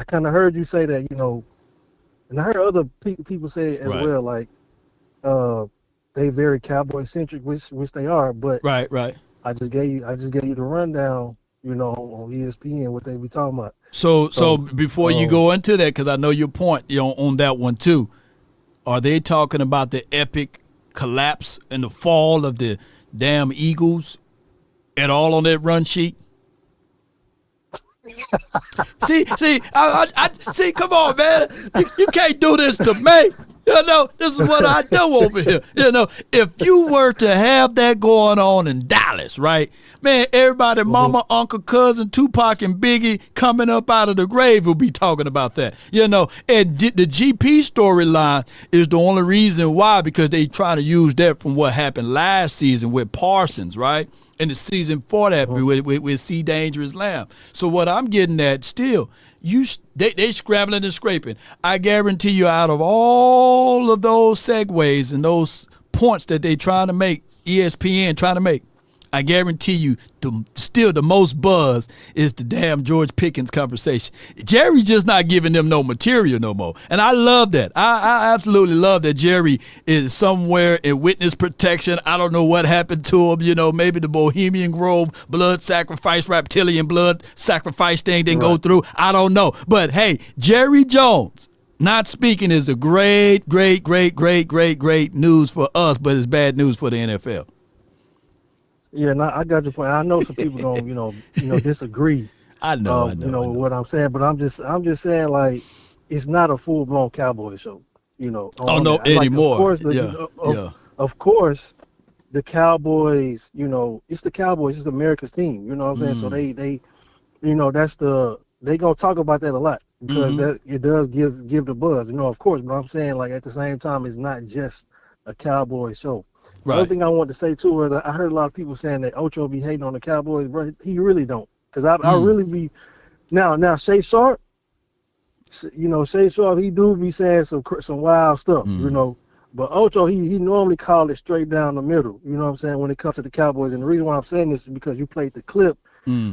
I kind of heard you say that, and I heard other people say it as well, like they very Cowboy centric, which they are. But right. I just gave you the rundown, on ESPN what they be talking about. So before you go into that, because I know your point, on that one too. Are they talking about the epic collapse and the fall of the damn Eagles at all on that run sheet? see, I see. Come on, man. You can't do this to me. This is what I do over here. If you were to have that going on in Dallas, right, man, everybody, mama, uncle, cousin, Tupac, and Biggie coming up out of the grave will be talking about that. And the GP storyline is the only reason why, because they try to use that from what happened last season with Parsons, right? In the season for that with CeeDee Lamb. So what I'm getting at still, they scrambling and scraping. I guarantee you, out of all of those segues and those points that they trying to make, ESPN trying to make, I guarantee you, still the most buzz is the damn George Pickens conversation. Jerry's just not giving them no material no more. And I love that. I absolutely love that Jerry is somewhere in witness protection. I don't know what happened to him. Maybe the Bohemian Grove blood sacrifice, reptilian blood sacrifice thing didn't go through. I don't know. But, hey, Jerry Jones not speaking is a great news for us, but it's bad news for the NFL. Yeah, I got your point. I know some people gonna, disagree. I know. What I'm saying, but I'm just saying, like, it's not a full blown Cowboy show. Anymore. Of course, the Cowboys. It's the Cowboys. It's America's team. You know what I'm saying? So they gonna talk about that a lot because that it does give the buzz. Of course. But I'm saying, like, at the same time, it's not just a Cowboy show. Right. The other thing I wanted to say too is I heard a lot of people saying that Ocho be hating on the Cowboys, bro. He really don't, because I really be now Shay Sharp. Shay Sharp, he do be saying some wild stuff, But Ocho, he normally call it straight down the middle. You know what I'm saying, when it comes to the Cowboys. And the reason why I'm saying this is because you played the clip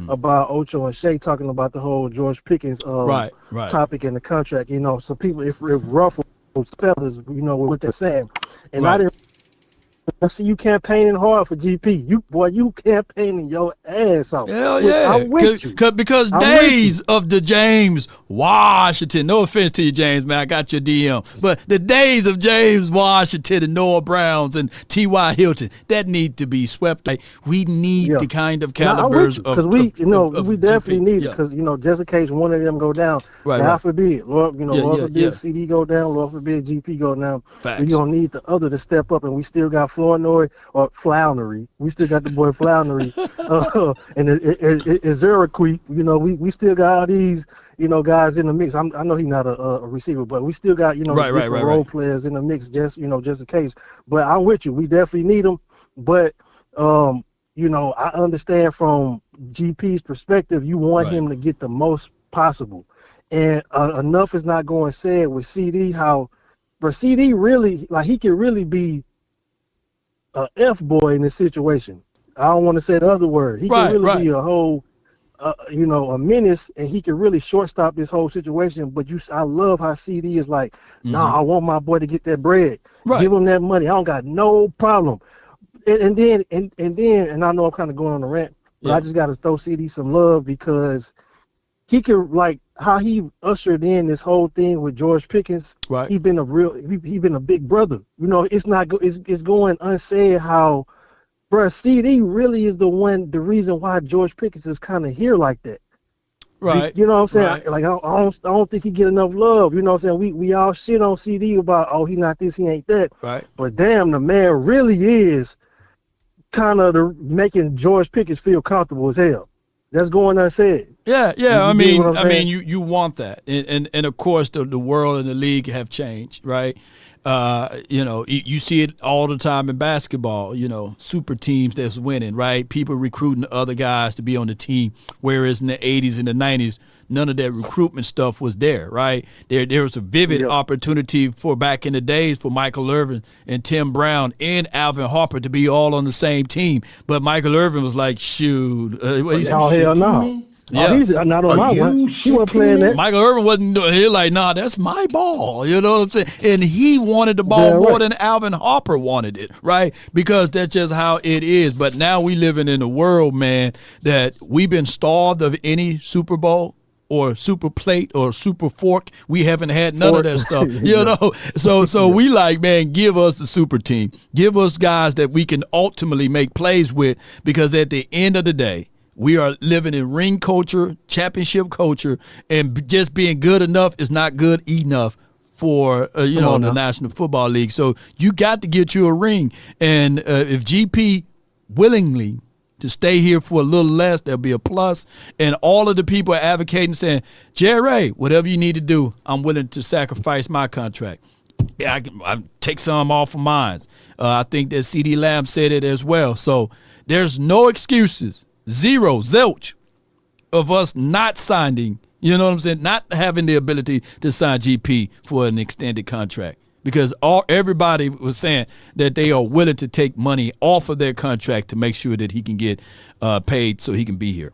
about Ocho and Shay talking about the whole George Pickens topic in the contract. Some people if ruffles feathers, what they're saying, and I didn't. I see you campaigning hard for GP. You campaigning your ass off. Hell yeah. I'm with you. Because days of the James Washington, no offense to you, James, man, I got your DM, but the days of James Washington and Noah Browns and T.Y. Hilton, that need to be swept. Like, we need the kind of calibers of because we definitely need it because, just in case one of them go down, God forbid, Lord forbid CD go down, Lord forbid GP go down. Facts. We don't need the other to step up, and we still got Flownery. We still got the boy Flownery, and Zeraquee. We still got all these, guys in the mix. I know he's not a receiver, but we still got, different role players in the mix, just in case. But I'm with you. We definitely need them. But I understand from GP's perspective, you want him to get the most possible, and enough is not going said with CD. But CD really, like, he can really be a F-boy in this situation. I don't want to say the other word. He can really be a whole, a menace, and he can really shortstop this whole situation. But I love how CD is like, nah, I want my boy to get that bread. Give him that money. I don't got no problem. And then I know I'm kind of going on a rant, but I just got to throw CD some love because he can, like, how he ushered in this whole thing with George Pickens. Right. He been a big brother. It's going unsaid how, bruh, CD really is the reason why George Pickens is kind of here like that. Right. You know what I'm saying? Right. Like, I don't think he get enough love. You know what I'm saying? We all shit on CD about, he not this, he ain't that. Right. But damn, the man really is kind of making George Pickens feel comfortable as hell. That's going unsaid. Yeah. I mean, you want that, and of course the world and the league have changed, right? You see it all the time in basketball. Super teams that's winning, right? People recruiting other guys to be on the team, whereas in the '80s and the '90s, none of that recruitment stuff was there, right? There was a vivid opportunity for back in the days for Michael Irvin and Tim Brown and Alvin Harper to be all on the same team, but Michael Irvin was like, shoot, hell no. Yeah. These are not on my one. He wasn't playing that. Michael Irvin wasn't doing. He like, nah, that's my ball. You know what I'm saying? And he wanted the ball more than Alvin Harper wanted it, right? Because that's just how it is. But now we living in a world, man, that we've been starved of any Super Bowl or super plate or super fork. We haven't had none of that stuff, you know? So we like, man, give us the super team. Give us guys that we can ultimately make plays with, because at the end of the day, we are living in ring culture, championship culture, and just being good enough is not good enough for, the National Football League. So you got to get you a ring. And if GP willingly to stay here for a little less, there'll be a plus. And all of the people are advocating, saying, Jerry, whatever you need to do, I'm willing to sacrifice my contract. Yeah, I take some off of mine. I think that CeeDee Lamb said it as well. So there's no excuses. Zero, zilch of us not signing, you know what I'm saying, not having the ability to sign GP for an extended contract, because everybody was saying that they are willing to take money off of their contract to make sure that he can get paid so he can be here.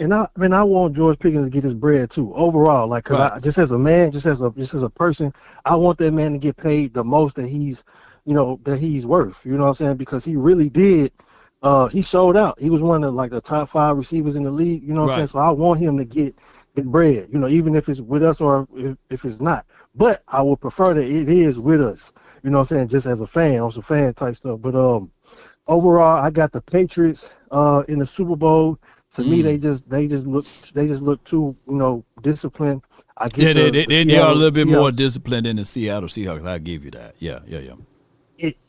And I want George Pickens to get his bread too. Overall, like, cause right. Just as a man, just as a person, I want that man to get paid the most that he's worth. You know what I'm saying? Because he really did. He showed out. He was one of like the top 5 receivers in the league. You know what I'm saying? So I want him to get bread. You know, even if it's with us or if it's not. But I would prefer that it is with us. You know what I'm saying? Just as a fan, on some fan type stuff. But overall, I got the Patriots in the Super Bowl. To me, they just look too, disciplined. I get they are a little bit more disciplined than the Seattle Seahawks. I'll give you that. Yeah.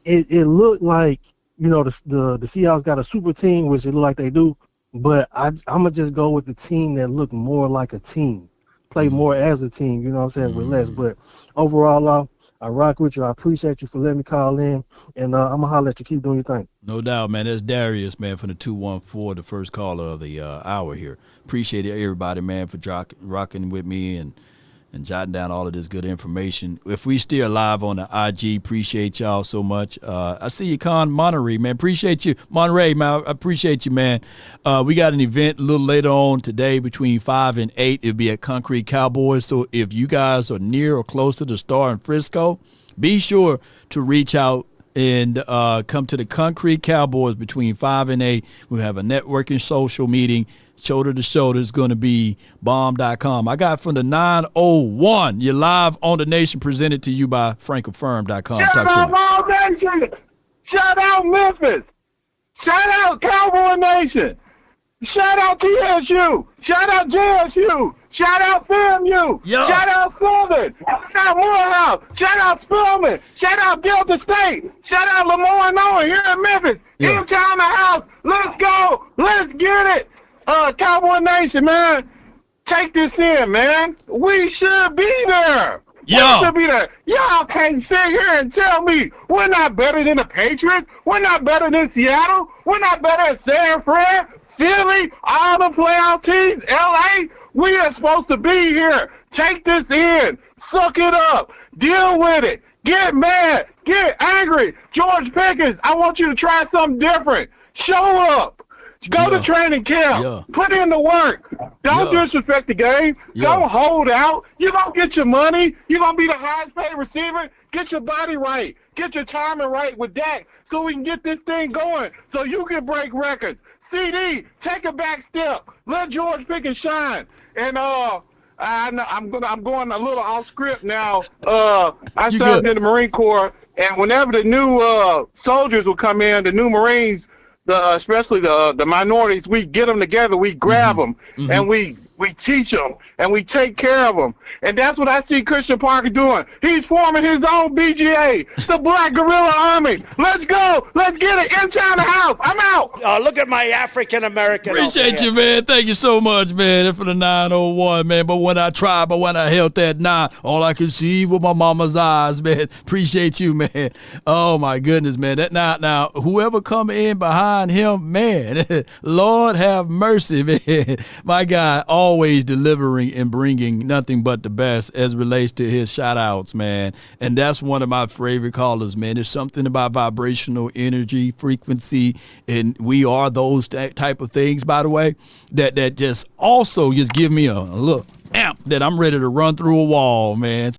It looked like, the Seahawks got a super team, which it looked like they do, but I'm gonna just go with the team that looked more like a team, play more as a team. You know what I'm saying? With less. But overall, I rock with you. I appreciate you for letting me call in, and I'm gonna holler at you. Keep doing your thing. No doubt, man. That's Darius, man, from the 214, the first caller of the hour here. Appreciate everybody, man, for rocking with me and jotting down all of this good information. If we still live on the IG, appreciate y'all so much. I see you, Con Monterey, man. Appreciate you. Monterey, man, I appreciate you, man. We got an event a little later on today between 5 and 8. It'll be at Concrete Cowboys. So if you guys are near or close to the Star in Frisco, be sure to reach out and come to the Concrete Cowboys between 5 and 8. We'll have a networking social meeting. Shoulder to shoulder is going to be bomb.com. I got from the 901. You're live on the Nation, presented to you by frankaffirm.com. Shout out All Nation. Shout out Memphis. Shout out Cowboy Nation. Shout out TSU. Shout out JSU. Shout out FAMU. Yo. Shout out Southern. Shout out Morehouse. Shout out Spelman. Shout out Delta State. Shout out Lemoyne Owen here in Memphis. Yeah. In town the house. Let's go. Let's get it. Cowboy Nation, man. Take this in, man. We should be there. Yeah. We should be there. Y'all can't sit here and tell me we're not better than the Patriots. We're not better than Seattle. We're not better than San Fran, Philly, all the playoff teams, LA. We are supposed to be here. Take this in. Suck it up. Deal with it. Get mad. Get angry. George Pickens, I want you to try something different. Show up. Go to training camp. Yeah. Put in the work. Don't disrespect the game. Don't hold out. You're going to get your money. You're going to be the highest paid receiver. Get your body right. Get your timing right with Dak so we can get this thing going so you can break records. CD, take a back step. Let George Pickens shine. And I'm going a little off script now. I served in the Marine Corps, and whenever the new soldiers will come in, the new Marines, especially the minorities, we get them together, we grab them, and we teach them, and we take care of them. And that's what I see Christian Parker doing. He's forming his own BGA, the Black Guerrilla Army. Let's go. Let's get it. In China House. I'm out. Look at my African-American. Appreciate you, man. Thank you so much, man. That's for the 901, man. But when I held that 9, all I could see was my mama's eyes, man. Appreciate you, man. Oh, my goodness, man. That now, whoever come in behind him, man, Lord have mercy, man. My God, all always delivering and bringing nothing but the best as relates to his shout outs, man. And that's one of my favorite callers, man. There's something about vibrational energy, frequency, and we are those type of things, by the way, that just also just give me a look amp that I'm ready to run through a wall, man.